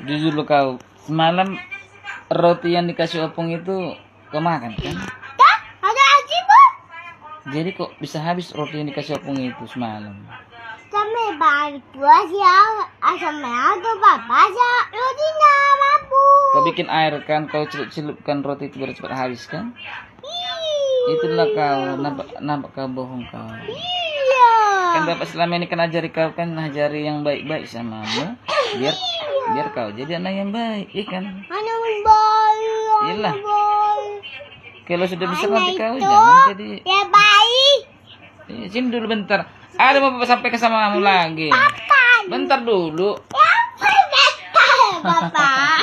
Jujur lo kau, semalam roti yang dikasih opung itu kau makan kan? Dah, ada aji bu. Jadi kok bisa habis roti yang dikasih opung itu semalam? Sampai balik puas ya, asam merah papa ya, rotinya mampu. Kau bikin air kan, kau celup-celupkan roti itu biar cepat habis kan? Itulah kau, nampak kau bohong kau. Iya. Kan bapak selama ini kan ajari kau kan, ajari yang baik-baik samamu, biar kau jadi anak yang baik, iya kan? Anak baik. Iyalah. Kalau sudah bisa Anak nanti kau itu jangan jadi. ya baik. Sini dulu bentar. Ada mau bapak sampai ke samamu lagi. Apa? Bentar dulu. Ya Bapak.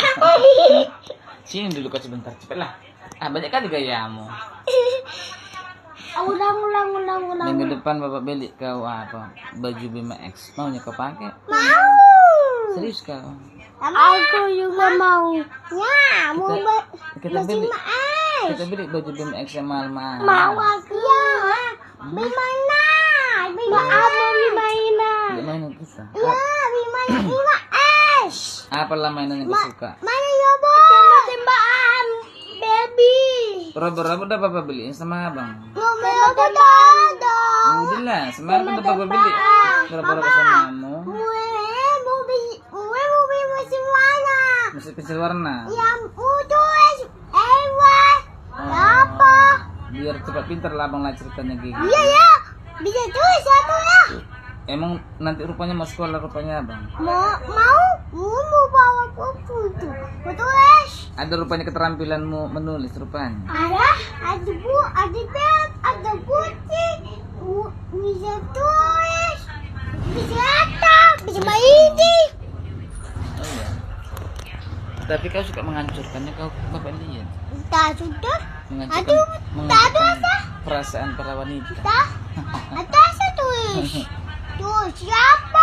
Sini dulu kau sebentar, cepatlah. Banyak kali gayamu. Ulang. Minggu depan bapak beli kau apa? Baju Bima X. Maunya kau pakai? Mau. Serius kau? Aku juga mau. Ya, mau Kita beli. es. Kita beli baju Bima X yang mahal-mahal. Mau aku. Ya. Bimana? Mau Bimana? Beli mainan kita. Ya, Bima es. Apalah mainan yang kau suka? Mana ya, Bu? Tembak-tembakan. Baby. Robo-robo udah bapak beliin sama abang. Tembak-tembakan. Udah lah, semalam kan udah bapak beli. Robo-robo sama kamu. Gue masih mana? Masih pensil warna. Yang putus. Apa? Biar cepat pintar lah abang lah ceritanya gigi. Iya ya. Bisa tulis satu ya. Emang nanti rupanya mau sekolah rupanya abang. Mau bawa buku tuh. Tulis. Ada rupanya keterampilanmu menulis rupanya. Ada bu, ada pen, ada putih. Bisa tulis. Bisa letak, bisa main. Oh iya. Tapi kau suka menghancurkannya, kau bapak lihat. Tak sudah. Menghancurkan perasaan para wanita. Atas tulis. Tuh siapa?